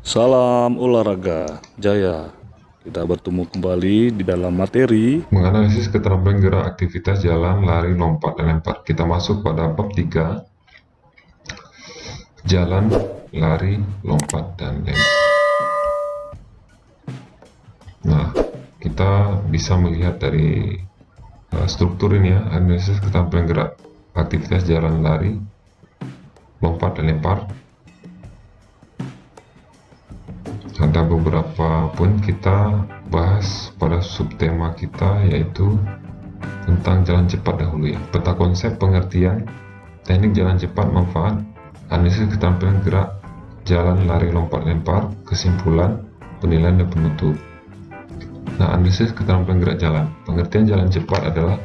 Salam olahraga jaya. Kita bertemu kembali di dalam materi Menganalisis keterampilan gerak aktivitas jalan, lari, lompat, dan lempar. Kita masuk pada bab 3, jalan, lari, lompat, dan lempar. Nah, kita bisa melihat dari struktur ini ya, analisis keterampilan gerak aktivitas jalan, lari, lompat, dan lempar. Ada beberapa poin kita bahas pada subtema kita, yaitu tentang jalan cepat dahulu ya. Peta konsep, pengertian, teknik jalan cepat, manfaat, analisis keterampilan gerak jalan, lari, lompat, lempar, kesimpulan, penilaian, dan penutup. Nah, analisis keterampilan gerak jalan. Pengertian jalan cepat adalah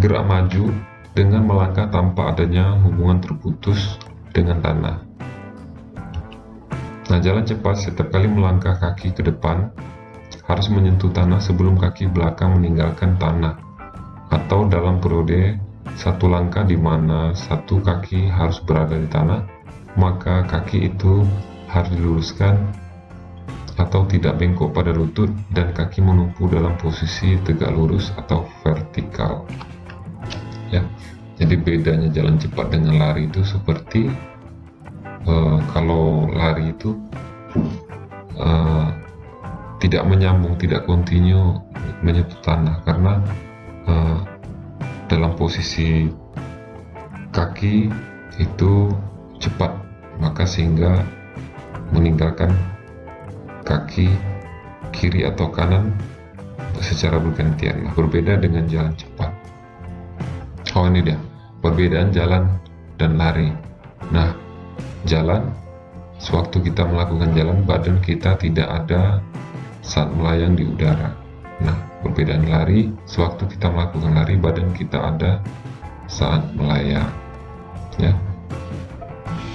gerak maju dengan melangkah tanpa adanya hubungan terputus dengan tanah. Nah, jalan cepat setiap kali melangkah kaki ke depan harus menyentuh tanah sebelum kaki belakang meninggalkan tanah, atau dalam periode satu langkah di mana satu kaki harus berada di tanah, maka kaki itu harus diluruskan atau tidak bengkok pada lutut dan kaki menumpu dalam posisi tegak lurus atau vertikal ya. Jadi bedanya jalan cepat dengan lari itu seperti kalau lari itu tidak menyambung, tidak kontinu menyentuh tanah, karena dalam posisi kaki itu cepat, maka sehingga meninggalkan kaki kiri atau kanan secara bergantian. Nah, berbeda dengan jalan cepat. Oh, ini dia perbedaan jalan dan lari. Nah, jalan, sewaktu kita melakukan jalan, badan kita tidak ada saat melayang di udara. Nah, perbedaan lari, sewaktu kita melakukan lari, badan kita ada saat melayang ya.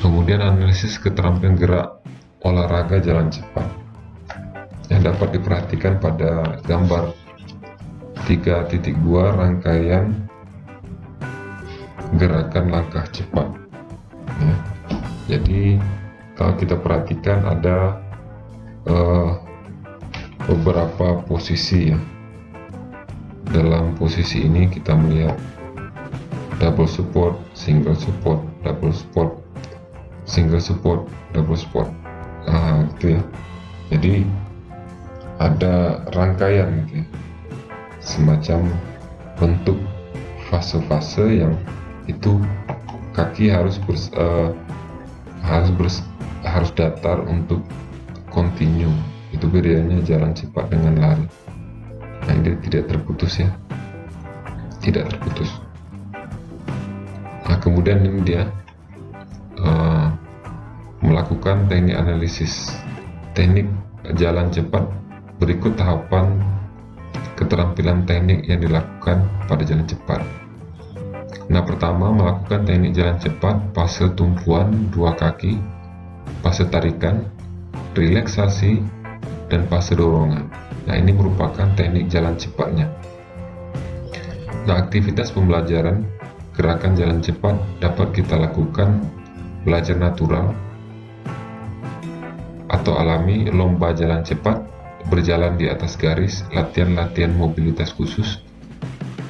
Kemudian analisis keterampilan gerak olahraga jalan cepat yang dapat diperhatikan pada gambar 3.2, rangkaian gerakan langkah cepat ya. Jadi kalau kita perhatikan ada beberapa posisi ya. Dalam posisi ini kita melihat double support, single support, double support, single support, double support. Nah, gitu ya. Jadi ada rangkaian gitu ya, semacam bentuk fase-fase yang itu kaki harus harus datar untuk kontinu. Itu bedanya jalan cepat dengan lari. Nah, ini tidak terputus ya, tidak terputus. Nah, kemudian ini dia melakukan teknik analisis teknik jalan cepat. Berikut tahapan keterampilan teknik yang dilakukan pada jalan cepat. Nah, pertama, melakukan teknik jalan cepat, fase tumpuan dua kaki, fase tarikan, relaksasi, dan fase dorongan. Nah, ini merupakan teknik jalan cepatnya. Nah, aktivitas pembelajaran gerakan jalan cepat dapat kita lakukan belajar natural atau alami, lomba jalan cepat, berjalan di atas garis, latihan-latihan mobilitas khusus,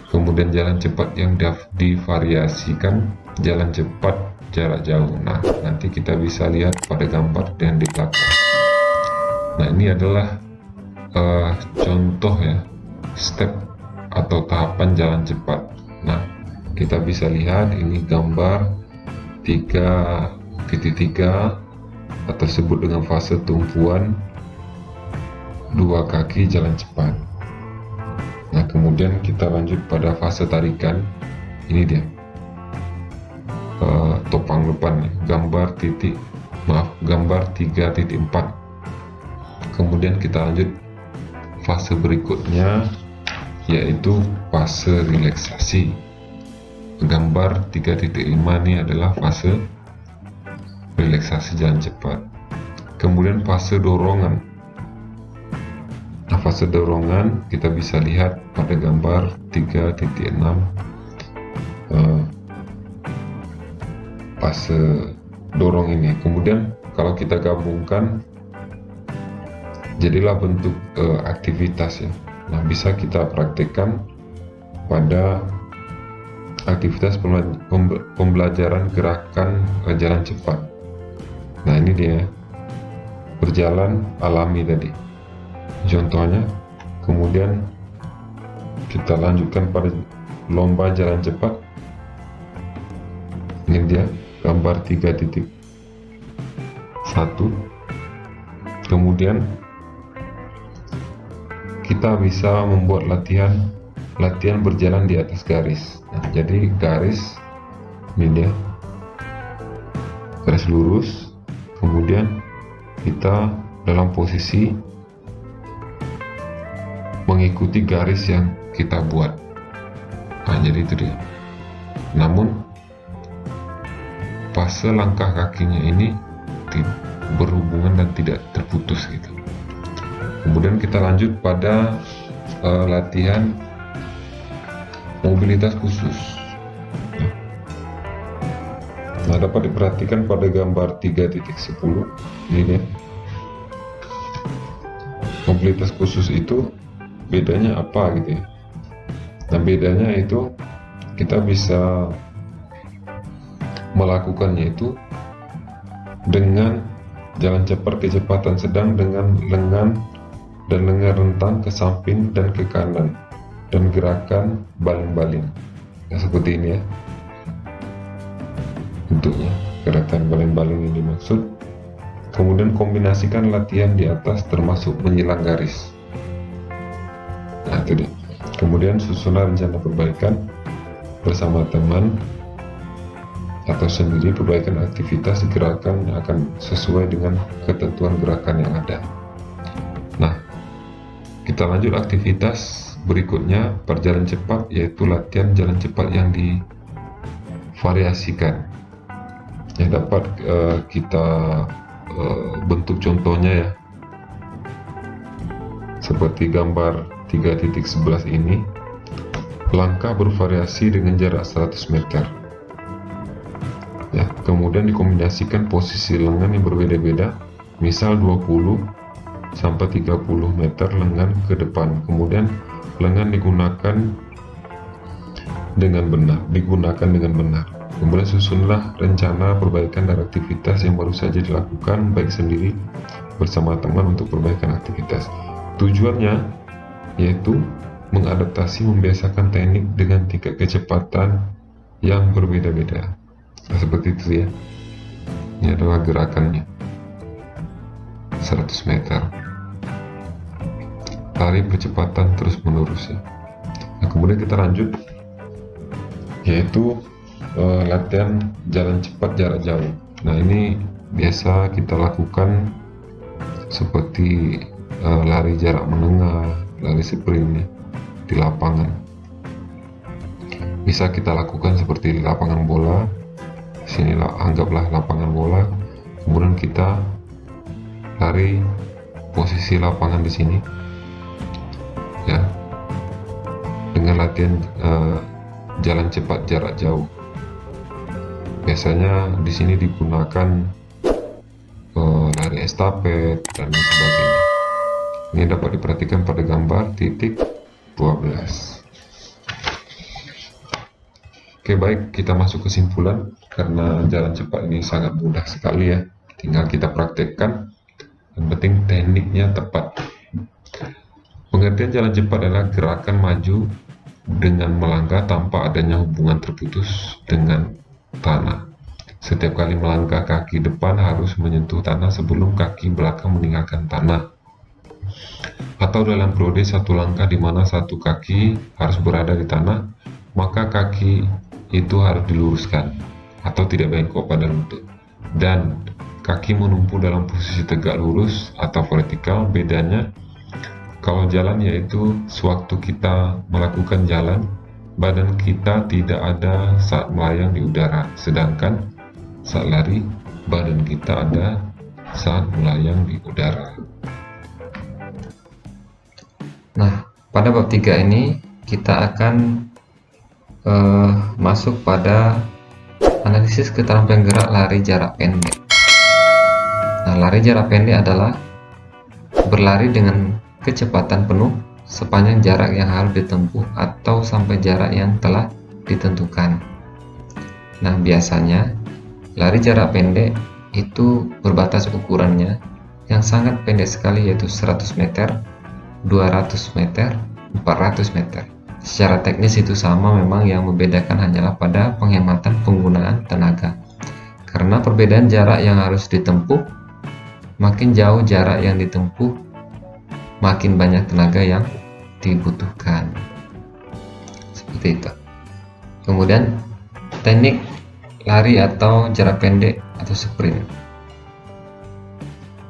kemudian jalan cepat yang divariasikan, jalan cepat jarak jauh. Nah, nanti kita bisa lihat pada gambar yang di belakang. Nah, ini adalah contoh ya, step atau tahapan jalan cepat. Nah, kita bisa lihat ini gambar 3.3 atau disebut dengan fase tumpuan dua kaki jalan cepat. Nah, kemudian kita lanjut pada fase tarikan. Ini dia topang depan nih, gambar 3.4. Kemudian kita lanjut fase berikutnya, yaitu fase relaksasi. Gambar 3.5 ini adalah fase relaksasi jalan cepat. Kemudian fase dorongan. Nah, fase dorongan kita bisa lihat pada gambar 3.6, fase dorong ini. Kemudian kalau kita gabungkan jadilah bentuk aktivitas ya. Nah, bisa kita praktekkan pada aktivitas pembelajaran gerakan jalan cepat. Nah, ini dia berjalan alami tadi contohnya. Kemudian kita lanjutkan pada lomba jalan cepat. Ini dia gambar 3.1. Kemudian kita bisa membuat latihan berjalan di atas garis. Nah, jadi garis ini dia, garis lurus. Kemudian kita dalam posisi mengikuti garis yang kita buat. Nah, jadi itu dia. Namun fase langkah kakinya ini berhubungan dan tidak terputus gitu. Kemudian kita lanjut pada latihan mobilitas khusus. Nah, dapat diperhatikan pada gambar 3.10 ini dia. Mobilitas khusus itu bedanya apa gitu ya. Nah, bedanya itu kita bisa melakukannya itu dengan jalan cepat kecepatan sedang dengan lengan dan lengan rentang ke samping dan ke kanan dan gerakan baling-baling. Nah, seperti ini ya bentuknya, gerakan baling-baling ini dimaksud. Kemudian kombinasikan latihan di atas termasuk menyilang garis. Nah, itu dia. Kemudian susunan rencana perbaikan bersama teman atau sendiri. Perbaikan aktivitas gerakan yang akan sesuai dengan ketentuan gerakan yang ada. Nah, kita lanjut aktivitas berikutnya perjalanan cepat, yaitu latihan jalan cepat yang divariasikan. Yang dapat kita bentuk contohnya ya, seperti gambar 3.11 ini. Langkah bervariasi dengan jarak 100 meter ya. Kemudian dikombinasikan posisi lengan yang berbeda-beda, misal 20 sampai 30 meter lengan ke depan. Kemudian lengan digunakan dengan benar. Kemudian susunlah rencana perbaikan dari aktivitas yang baru saja dilakukan, baik sendiri bersama teman untuk perbaikan aktivitas. Tujuannya yaitu mengadaptasi, membiasakan teknik dengan tingkat kecepatan yang berbeda-beda. Nah, seperti itu ya. Ini adalah gerakannya 100 meter. Lari percepatan terus menerus ya. Nah, kemudian kita lanjut yaitu latihan jalan cepat jarak jauh. Nah, ini biasa kita lakukan seperti lari jarak menengah, lari sprint ya, di lapangan. Bisa kita lakukan seperti di lapangan bola. Sinilah anggaplah lapangan bola. Kemudian kita lari posisi lapangan di sini ya, dengan latihan jalan cepat jarak jauh. Biasanya di sini digunakan lari estafet dan lain sebagainya. Ini dapat diperhatikan pada gambar titik 12. Oke, baik, kita masuk kesimpulan. Karena jalan cepat ini sangat mudah sekali ya, tinggal kita praktekkan. Yang penting tekniknya tepat. Pengertian jalan cepat adalah gerakan maju dengan melangkah tanpa adanya hubungan terputus dengan tanah. Setiap kali melangkah, kaki depan harus menyentuh tanah sebelum kaki belakang meninggalkan tanah. Atau dalam periode satu langkah di mana satu kaki harus berada di tanah, maka kaki itu harus diluruskan atau tidak bengkok pada lutut, dan kaki menumpu dalam posisi tegak lurus atau vertikal. Bedanya kalau jalan yaitu sewaktu kita melakukan jalan, badan kita tidak ada saat melayang di udara, sedangkan saat lari badan kita ada saat melayang di udara. Nah, pada bab 3 ini kita akan masuk pada analisis keterampilan gerak lari jarak pendek. Nah, lari jarak pendek adalah berlari dengan kecepatan penuh sepanjang jarak yang harus ditempuh atau sampai jarak yang telah ditentukan. Nah, biasanya lari jarak pendek itu berbatas ukurannya yang sangat pendek sekali, yaitu 100 meter, 200 meter, 400 meter. Secara teknis itu sama, memang yang membedakan hanyalah pada penghematan penggunaan tenaga. Karena perbedaan jarak yang harus ditempuh, makin jauh jarak yang ditempuh, makin banyak tenaga yang dibutuhkan. Seperti itu. Kemudian teknik lari atau jarak pendek atau sprint.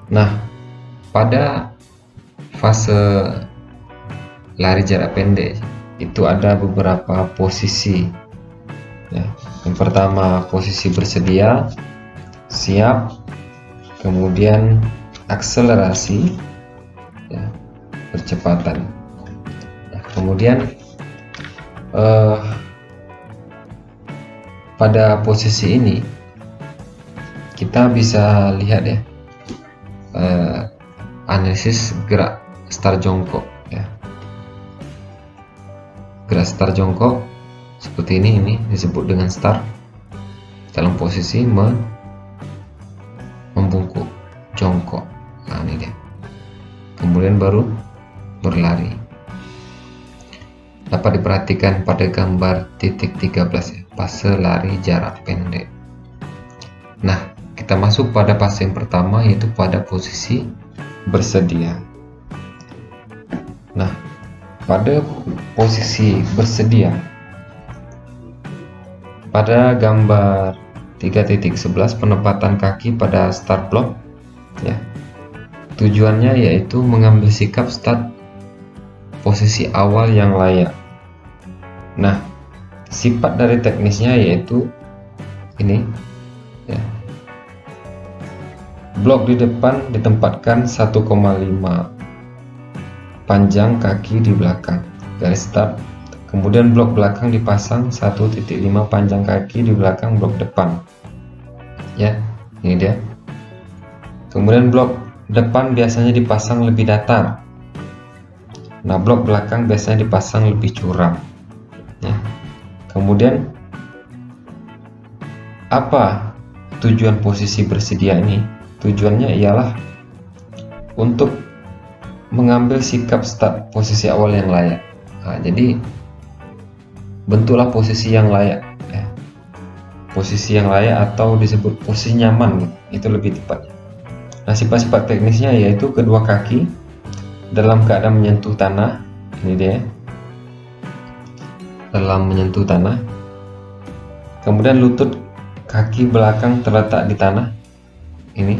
Nah, pada fase lari jarak pendek itu ada beberapa posisi. Ya, yang pertama posisi bersedia, siap, kemudian akselerasi, ya, percepatan. Nah, kemudian pada posisi ini kita bisa lihat ya, analisis gerak start jongkok ya. Gerak start jongkok seperti ini disebut dengan start dalam posisi membungkuk jongkok. Nah, ini dia. Kemudian baru berlari. Dapat diperhatikan pada gambar titik 13 ya, fase lari jarak pendek. Nah, kita masuk pada fase yang pertama, yaitu pada posisi bersedia. Nah, pada posisi bersedia, pada gambar 3.11 penempatan kaki pada start block ya. Tujuannya yaitu mengambil sikap start posisi awal yang layak. Nah, sifat dari teknisnya yaitu ini ya. Blok di depan ditempatkan 1,5 panjang kaki di belakang garis start. Kemudian blok belakang dipasang 1,5 panjang kaki di belakang blok depan. Ya, ini dia. Kemudian blok depan biasanya dipasang lebih datar. Nah, blok belakang biasanya dipasang lebih curam. Ya. Kemudian apa tujuan posisi bersedia ini? Tujuannya ialah untuk mengambil sikap start posisi awal yang layak. Nah, jadi bentuklah posisi yang layak ya. Posisi yang layak atau disebut posisi nyaman, itu lebih tepat. Nah, sifat-sifat teknisnya yaitu kedua kaki dalam keadaan menyentuh tanah. Ini dia, dalam menyentuh tanah. Kemudian lutut kaki belakang terletak di tanah. Ini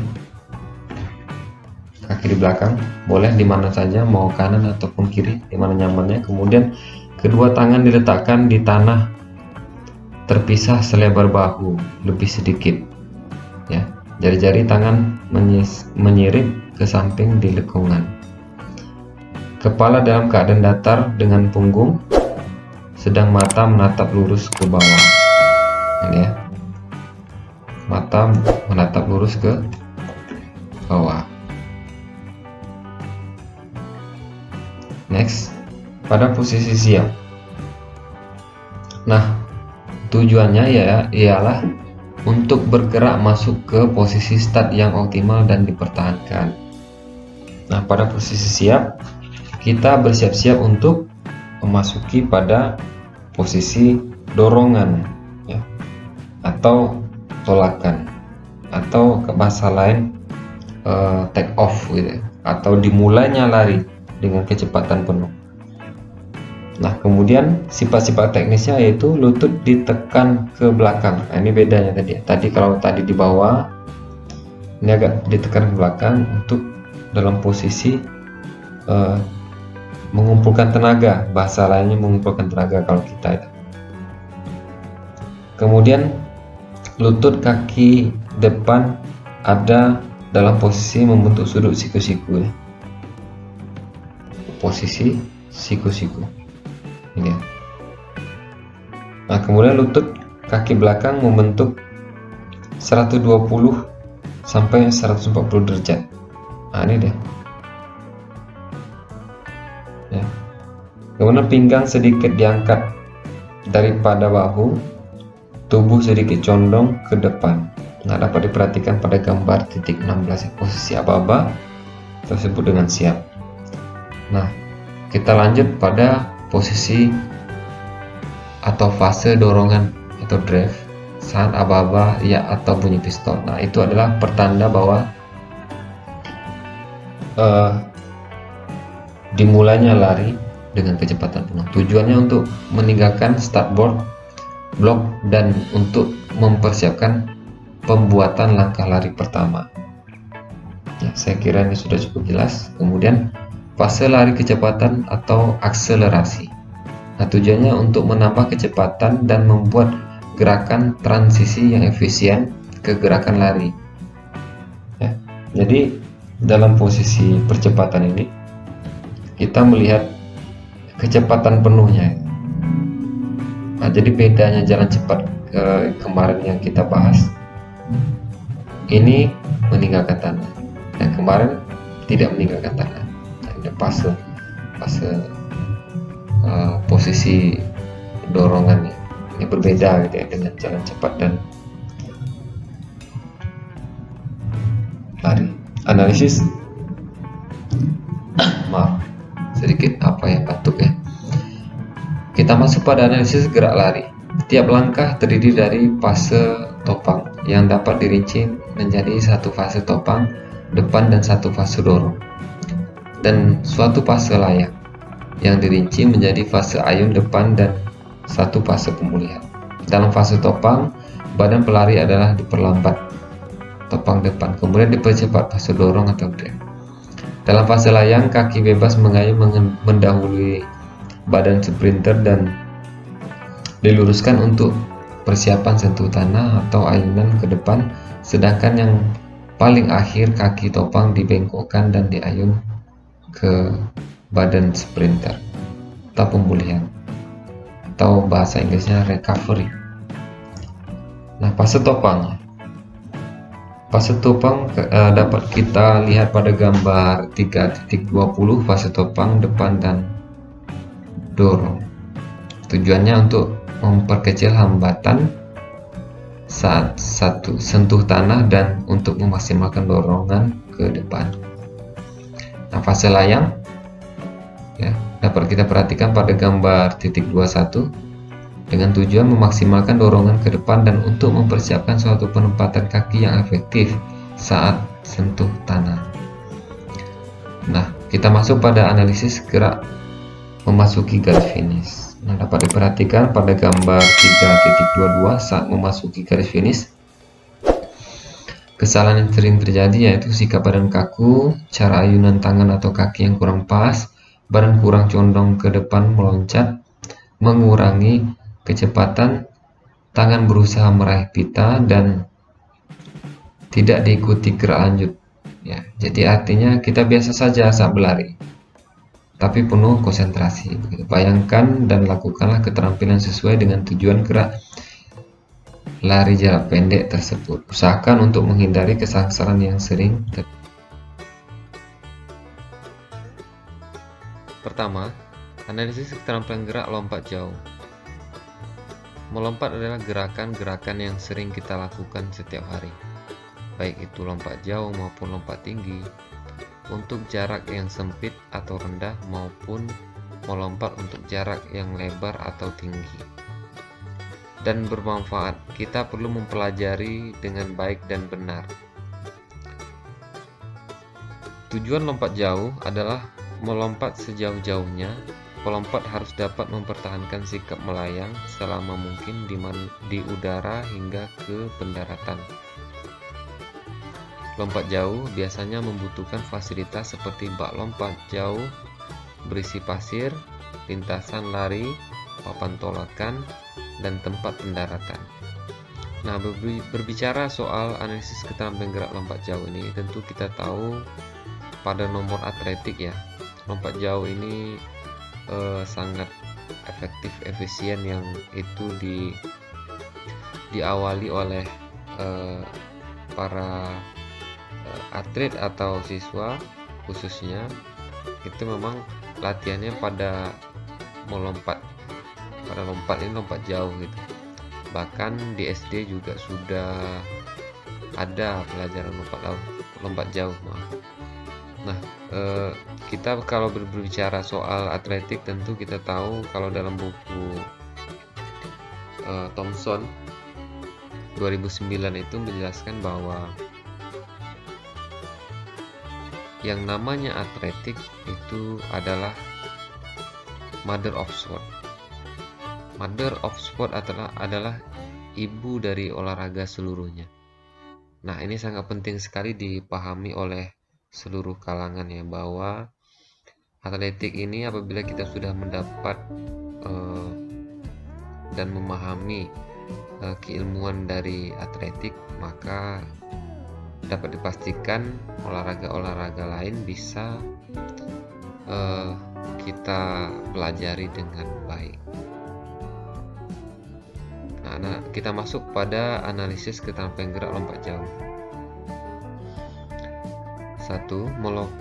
kaki di belakang, boleh di mana saja, mau kanan ataupun kiri, di mana nyamannya. Kemudian kedua tangan diletakkan di tanah terpisah selebar bahu, lebih sedikit ya. Jari-jari tangan menyirip ke samping di lekungan. Kepala dalam keadaan datar dengan punggung, sedang mata menatap lurus ke bawah. Ini ya, mata menatap lurus ke bawah. Next, pada posisi siap. Nah, tujuannya ya ialah untuk bergerak masuk ke posisi start yang optimal dan dipertahankan. Nah, pada posisi siap kita bersiap-siap untuk memasuki pada posisi dorongan ya, atau tolakan, atau ke bahasa lain take off gitu, atau dimulainya lari dengan kecepatan penuh. Nah, kemudian sifat-sifat teknisnya yaitu lutut ditekan ke belakang. Nah, ini bedanya tadi. Tadi kalau tadi di bawah, ini agak ditekan ke belakang untuk dalam posisi mengumpulkan tenaga. Bahasa lainnya mengumpulkan tenaga kalau kita itu. Kemudian lutut kaki depan ada dalam posisi membentuk sudut siku-siku. Posisi siku-siku. Ini. Nah, kemudian lutut kaki belakang membentuk 120 sampai 140 derajat. Nah, ini deh. Kemudian pinggang sedikit diangkat daripada bahu, tubuh sedikit condong ke depan. Nah, dapat diperhatikan pada gambar titik 16, posisi aba-aba tersebut dengan siap. Nah, kita lanjut pada posisi atau fase dorongan atau drive saat aba-aba ya atau bunyi pistol. Nah, itu adalah pertanda bahwa dimulainya lari dengan kecepatan penuh. Tujuannya untuk meninggalkan start block dan untuk mempersiapkan pembuatan langkah lari pertama. Ya, saya kira ini sudah cukup jelas. Kemudian fase lari kecepatan atau akselerasi. Nah, tujuannya untuk menambah kecepatan dan membuat gerakan transisi yang efisien ke gerakan lari. Ya, jadi dalam posisi percepatan ini kita melihat kecepatan penuhnya. Nah, jadi bedanya jalan cepat kemarin yang kita bahas, ini meninggalkan tanah, dan kemarin tidak meninggalkan tanah. Nah, ini fase posisi dorongannya ini berbeda gitu ya, dengan jalan cepat dan lari. Analisis, maaf sedikit batuk ya. Kita masuk pada analisis gerak lari. Tiap langkah terdiri dari fase topang yang dapat dirinci menjadi satu fase topang depan dan satu fase dorong, dan suatu fase layak yang dirinci menjadi fase ayun depan dan satu fase pemulihan. Dalam fase topang, badan pelari adalah diperlambat topang depan, kemudian dipercepat fase dorong atau drive. Dalam fase layang, kaki bebas mengayun mendahului badan sprinter dan diluruskan untuk persiapan sentuh tanah atau ayunan ke depan, sedangkan yang paling akhir kaki topang dibengkokkan dan diayun ke badan sprinter atau pemulihan, atau bahasa Inggrisnya recovery. Nah, fase topang dapat kita lihat pada gambar 3.20 fase topang depan dan dorong. Tujuannya untuk memperkecil hambatan saat sentuh tanah dan untuk memaksimalkan dorongan ke depan. Nah, fase layang ya, dapat kita perhatikan pada gambar 21 dengan tujuan memaksimalkan dorongan ke depan dan untuk mempersiapkan suatu penempatan kaki yang efektif saat sentuh tanah. Nah, kita masuk pada analisis gerak memasuki garis finish. Nah, dapat diperhatikan pada gambar 3.22 saat memasuki garis finish, kesalahan yang sering terjadi yaitu sikap badan kaku, cara ayunan tangan atau kaki yang kurang pas, badan kurang condong ke depan meloncat, mengurangi kecepatan, tangan berusaha meraih pita, dan tidak diikuti gerak lanjut. Ya, jadi artinya kita biasa saja saat berlari, tapi penuh konsentrasi. Bayangkan dan lakukanlah keterampilan sesuai dengan tujuan gerak lari jarak pendek tersebut. Usahakan untuk menghindari kesalahan yang sering terjadi. Pertama, analisis keterampilan gerak lompat jauh. Melompat adalah gerakan-gerakan yang sering kita lakukan setiap hari, baik itu lompat jauh maupun lompat tinggi, untuk jarak yang sempit atau rendah maupun melompat untuk jarak yang lebar atau tinggi. Dan bermanfaat, kita perlu mempelajari dengan baik dan benar. Tujuan lompat jauh adalah melompat sejauh-jauhnya. Pelompat harus dapat mempertahankan sikap melayang selama mungkin di udara hingga ke pendaratan. Lompat jauh biasanya membutuhkan fasilitas seperti bak lompat jauh berisi pasir, lintasan lari, papan tolakan, dan tempat pendaratan. Nah, berbicara soal analisis keterampilan gerak lompat jauh ini, tentu kita tahu pada nomor atletik ya, lompat jauh ini sangat efektif, efisien, yang itu diawali oleh para atlet atau siswa khususnya. Itu memang latihannya pada mau lompat. Pada lompat ini lompat jauh gitu. Bahkan di SD juga sudah ada pelajaran lompat jauh, maaf. Nah, kita kalau berbicara soal atletik, tentu kita tahu kalau dalam buku Thomson 2009 itu menjelaskan bahwa yang namanya atletik itu adalah mother of sport. Mother of sport adalah ibu dari olahraga seluruhnya. Nah, ini sangat penting sekali dipahami oleh seluruh kalangan ya, bahwa atletik ini apabila kita sudah mendapat dan memahami keilmuan dari atletik, maka dapat dipastikan olahraga-olaraga lain bisa kita pelajari dengan baik. Nah, kita masuk pada analisis keterampilan gerak lompat jauh. 1.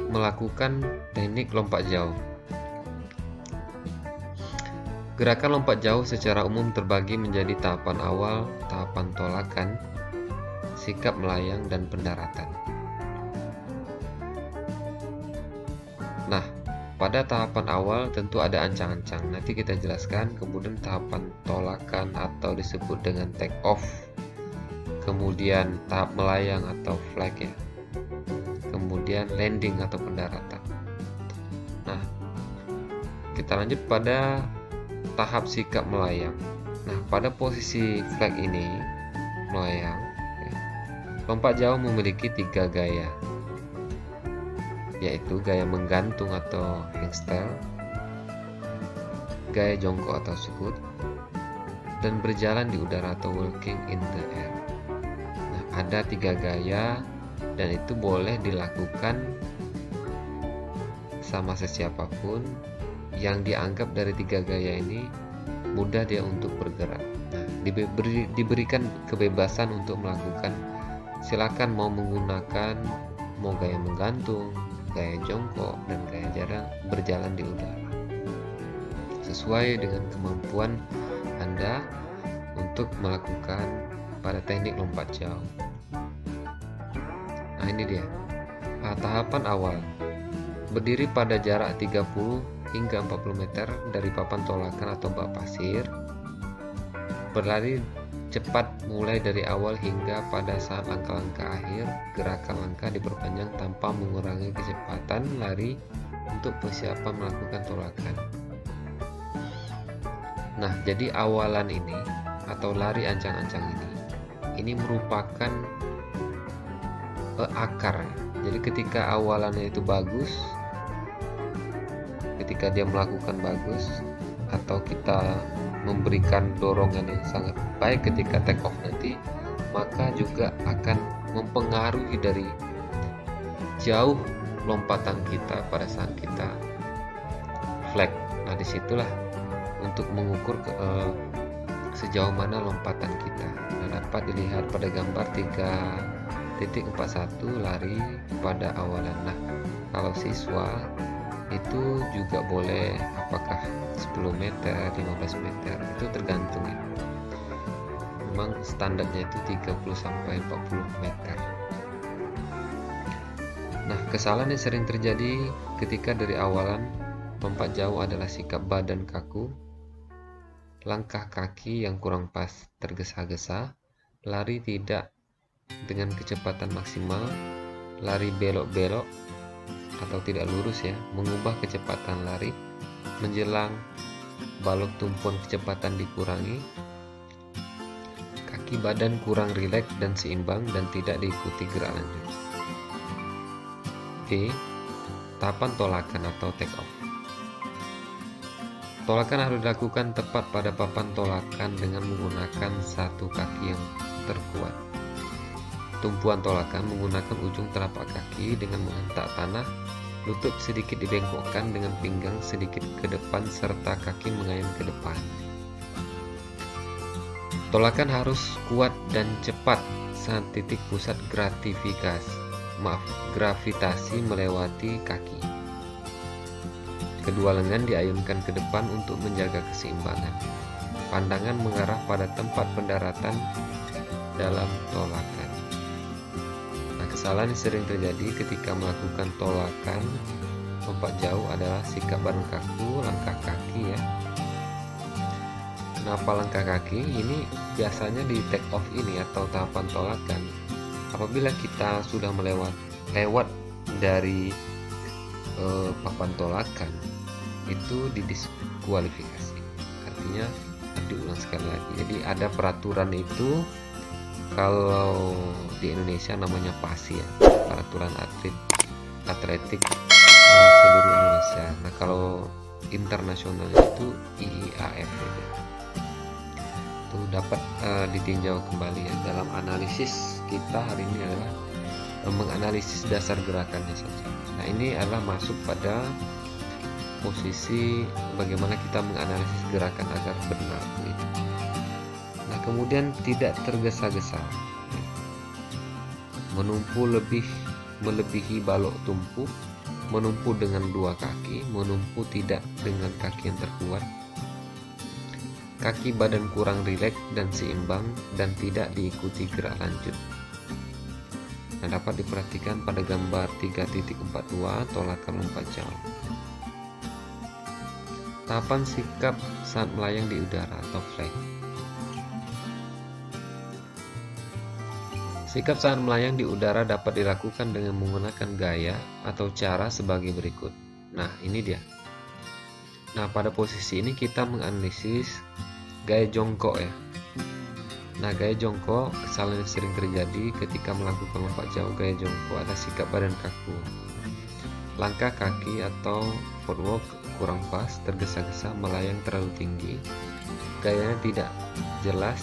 Melakukan teknik lompat jauh. Gerakan lompat jauh secara umum terbagi menjadi tahapan awal, tahapan tolakan, sikap melayang, dan pendaratan. Nah, pada tahapan awal tentu ada ancang-ancang, nanti kita jelaskan. Kemudian tahapan tolakan atau disebut dengan take off, kemudian tahap melayang atau flag ya, kemudian landing atau pendaratan. Nah, kita lanjut pada tahap sikap melayang. Nah, pada posisi flag ini melayang ya, lompat jauh memiliki 3 gaya, yaitu gaya menggantung atau hangstyle, gaya jongkok atau scoot, dan berjalan di udara atau walking in the air. Nah, ada 3 gaya dan itu boleh dilakukan sama sesiapapun yang dianggap dari 3 gaya ini mudah dia untuk bergerak. Nah, diberikan kebebasan untuk melakukan, silakan mau menggunakan mau gaya menggantung, gaya jongkok, dan gaya berjalan di udara, sesuai dengan kemampuan Anda untuk melakukan pada teknik lompat jauh. Nah, ini dia tahapan awal. Berdiri pada jarak 30 hingga 40 meter dari papan tolakan atau bak pasir. Berlari cepat mulai dari awal hingga pada saat langkah-langkah akhir. Gerakan langkah diperpanjang tanpa mengurangi kecepatan lari untuk persiapan melakukan tolakan. Nah, jadi awalan ini atau lari ancang-ancang ini merupakan akar. Jadi ketika awalannya itu bagus, ketika dia melakukan bagus, atau kita memberikan dorongan yang sangat baik ketika take off nanti, maka juga akan mempengaruhi dari jauh lompatan kita pada saat kita flag. Nah, disitulah untuk mengukur sejauh mana lompatan kita. Nah, dapat dilihat pada gambar 3.41 lari pada awalan. Nah, kalau siswa itu juga boleh apakah 10 meter, 15 meter, itu tergantung ya. Memang standarnya itu 30 sampai 40 meter. Nah, kesalahan yang sering terjadi ketika dari awalan lompat jauh adalah sikap badan kaku, langkah kaki yang kurang pas, tergesa-gesa, lari tidak dengan kecepatan maksimal, lari belok-belok atau tidak lurus ya, mengubah kecepatan lari, menjelang balok tumpuan kecepatan dikurangi, kaki badan kurang rileks dan seimbang dan tidak diikuti gerak lanjut. D. Tahapan tolakan atau take off. Tolakan harus dilakukan tepat pada papan tolakan dengan menggunakan satu kaki yang terkuat. Tumpuan tolakan menggunakan ujung telapak kaki dengan menghentak tanah, lutut sedikit dibengkokkan dengan pinggang sedikit ke depan serta kaki mengayun ke depan. Tolakan harus kuat dan cepat saat titik pusat gravitasi melewati kaki. Kedua lengan diayunkan ke depan untuk menjaga keseimbangan. Pandangan mengarah pada tempat pendaratan dalam tolakan. Nah, kesalahan yang sering terjadi ketika melakukan tolakan lompat jauh adalah sikap badan kaku, langkah kaki ya. Kenapa langkah kaki? Ini biasanya di take off ini atau tahapan tolakan. Apabila kita sudah lewat dari papan tolakan, itu didiskualifikasi. Artinya diulang sekali lagi. Jadi ada peraturan itu, kalau di Indonesia namanya PASI ya, peraturan atletik seluruh Indonesia. Nah, kalau internasional itu IIAF gitu. Itu dapat ditinjau kembali ya. Dalam analisis kita hari ini adalah menganalisis dasar gerakannya saja. Nah, ini adalah masuk pada posisi bagaimana kita menganalisis gerakan agar benar gitu. Nah, kemudian tidak tergesa-gesa, menumpu melebihi balok tumpu, menumpu dengan dua kaki, menumpu tidak dengan kaki yang terkuat, kaki badan kurang rileks dan seimbang, dan tidak diikuti gerak lanjut. Nah, dapat diperhatikan pada gambar 3.42 tolakan lompat jauh. Tahapan sikap saat melayang di udara atau flag. Sikap saat melayang di udara dapat dilakukan dengan menggunakan gaya atau cara sebagai berikut. Nah, ini dia. Nah, pada posisi ini kita menganalisis gaya jongkok ya. Nah, gaya jongkok, kesalahan yang sering terjadi ketika melakukan lompat jauh gaya jongkok adalah sikap badan kaku. Langkah kaki atau footwork kurang pas, tergesa-gesa, melayang terlalu tinggi, gayanya tidak jelas,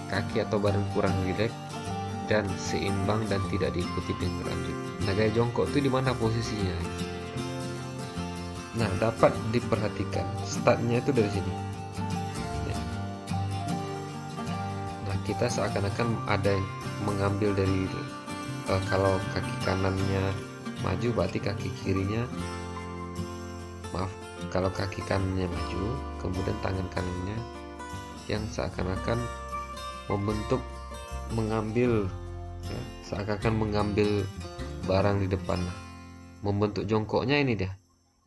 kaki atau badan kurang rileks dan seimbang dan tidak diikuti dengan lanjut. Nah, gaya jongkok itu di mana posisinya? Nah, dapat diperhatikan startnya itu dari sini. Nah, kita seakan-akan ada yang mengambil dari kalau kaki kanannya maju berarti kaki kirinya, kalau kaki kanannya maju, kemudian tangan kanannya yang seakan-akan mengambil ya, seakan-akan mengambil barang di depan. Nah, membentuk jongkoknya ini dia.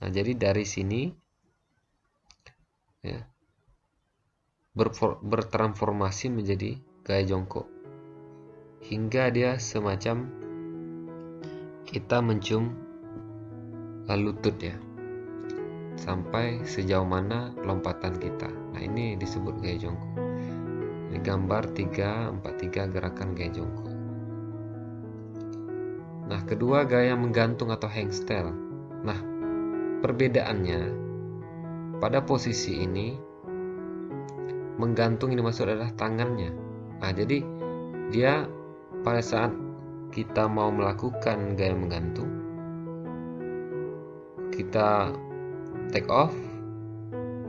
Nah, jadi dari sini ya, bertransformasi menjadi gaya jongkok hingga dia semacam kita mencium lutut ya, sampai sejauh mana lompatan kita. Nah, ini disebut gaya jongkok. Ini gambar 343 gerakan gaya jongkok. Nah, kedua gaya menggantung atau hangstyle. Nah, perbedaannya pada posisi ini, menggantung ini maksud adalah tangannya. Nah, jadi dia pada saat kita mau melakukan gaya menggantung, kita take off,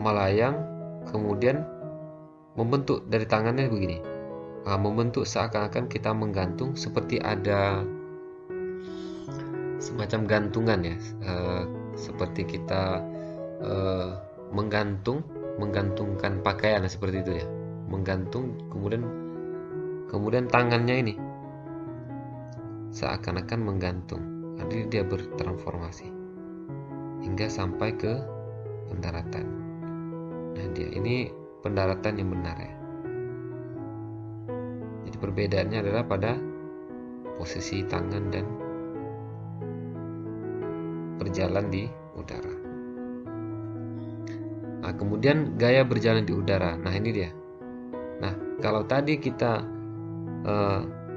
melayang, kemudian membentuk dari tangannya begini. Nah, membentuk seakan-akan kita menggantung, seperti ada semacam gantungan ya, seperti kita menggantungkan pakaian seperti itu ya, menggantung, kemudian tangannya ini seakan-akan menggantung. Jadi dia bertransformasi hingga sampai ke pendaratan. Nah, dia ini pendaratan yang benar ya. Jadi perbedaannya adalah pada posisi tangan dan berjalan di udara. Nah, kemudian gaya berjalan di udara. Nah, ini dia. Nah, kalau tadi kita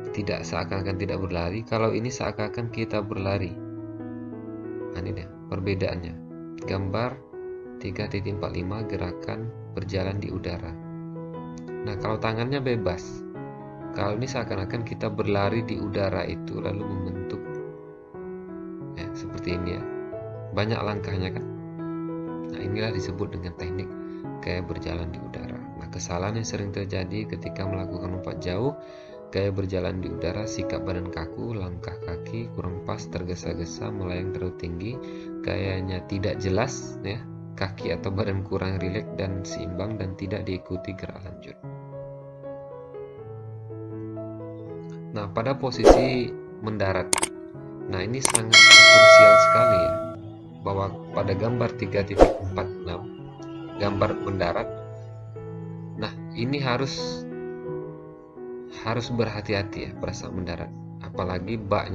tidak seakan-akan tidak berlari, kalau ini seakan-akan kita berlari. Nah, ini dia perbedaannya. Gambar 3.45 gerakan berjalan di udara. Nah, kalau tangannya bebas, kalau ini seakan-akan kita berlari di udara itu lalu membentuk ya, seperti ini ya, banyak langkahnya kan. Nah, inilah disebut dengan teknik gaya berjalan di udara. Nah, kesalahan yang sering terjadi ketika melakukan lompat jauh gaya berjalan di udara, sikap badan kaku, langkah kaki kurang pas, tergesa-gesa, melayang terlalu tinggi, gayanya tidak jelas ya, kaki atau badan kurang rileks dan seimbang dan tidak diikuti gerak lanjut. Nah, pada posisi mendarat, nah ini sangat krusial sekali ya, bahwa pada gambar 3.46 gambar mendarat, nah ini harus berhati-hati ya pada saat mendarat, apalagi bak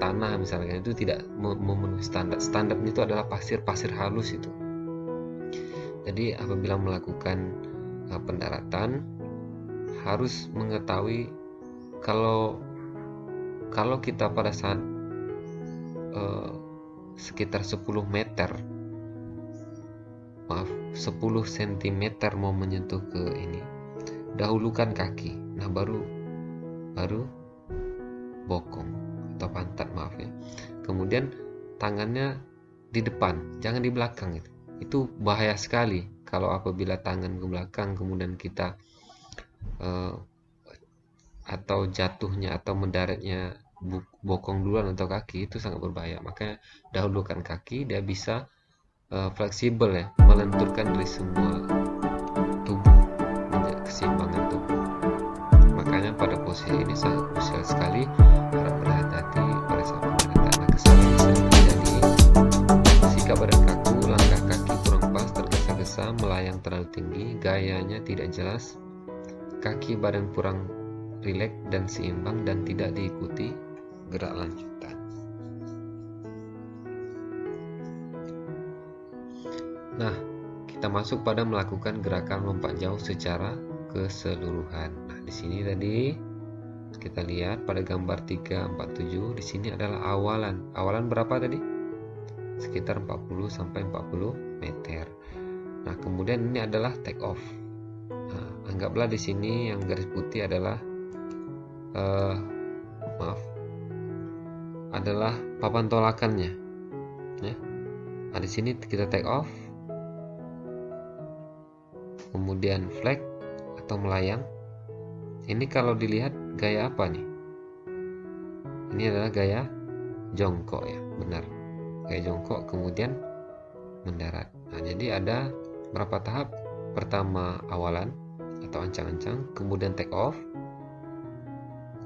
tanah misalnya itu tidak memenuhi standarnya itu adalah pasir halus itu. Jadi apabila melakukan pendaratan harus mengetahui kalau kita pada saat sekitar 10 cm mau menyentuh ke ini, dahulukan kaki, nah baru bokong atau pantat ya, kemudian tangannya di depan, jangan di belakang. Itu bahaya sekali kalau apabila tangan ke belakang kemudian kita atau jatuhnya atau mendaratnya bokong duluan atau kaki, itu sangat berbahaya. Makanya dahulukan kaki, dia bisa fleksibel ya, melenturkan dari semua tubuh, menjaga keseimbangan tubuh. Makanya pada posisi ini sangat krusial sekali, harap berhati-hati pada saat pendaratan. Nah, kesalahan sering terjadi, sikap badan kaku, langkah kaki kurang pas, tergesa-gesa, melayang terlalu tinggi, gayanya tidak jelas, kaki badan kurang rileks dan seimbang dan tidak diikuti gerak lanjutan. Nah, kita masuk pada melakukan gerakan lompat jauh secara keseluruhan. Nah, di sini tadi kita lihat pada gambar 347, di sini adalah awalan. Awalan berapa tadi? Sekitar 40 sampai 40 meter. Nah, kemudian ini adalah take off. Nah, anggaplah di sini yang garis putih adalah adalah papan tolakannya ya. Nah, di sini kita take off, kemudian flag atau melayang. Ini kalau dilihat gaya apa nih? Ini adalah gaya jongkok ya, benar, gaya jongkok kemudian mendarat. Nah, jadi ada berapa tahap? Pertama awalan atau ancang-ancang, kemudian take off,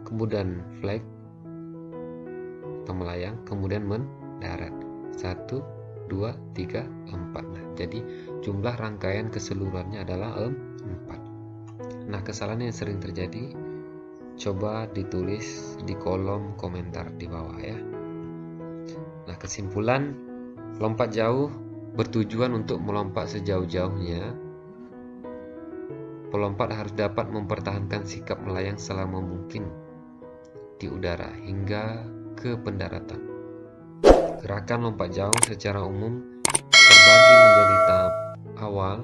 kemudian flag atau melayang, kemudian mendarat. 1, 2, 3, 4. Nah, jadi jumlah rangkaian keseluruhannya adalah 4. Nah, kesalahan yang sering terjadi, coba ditulis di kolom komentar di bawah ya. Nah, kesimpulan, lompat jauh bertujuan untuk melompat sejauh-jauhnya. Pelompat harus dapat mempertahankan sikap melayang selama mungkin di udara hingga ke pendaratan. Gerakan lompat jauh secara umum terbagi menjadi tahap awal,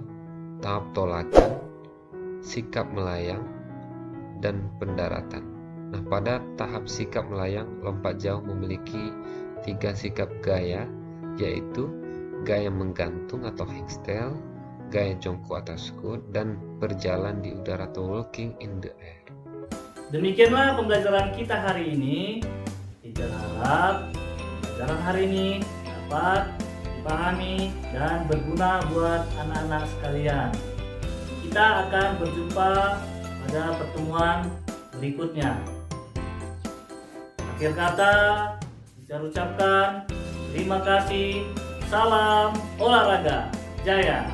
tahap tolakan, sikap melayang, dan pendaratan. Nah, pada tahap sikap melayang, lompat jauh memiliki 3 sikap gaya, yaitu gaya menggantung atau hangtail, gaya jongkok atau scoot, dan berjalan di udara atau walking in the air. Demikianlah pembelajaran kita hari ini. Kita harap pembelajaran hari ini dapat dipahami dan berguna buat anak-anak sekalian. Kita akan berjumpa pada pertemuan berikutnya. Akhir kata, saya ucapkan terima kasih. Salam olahraga jaya.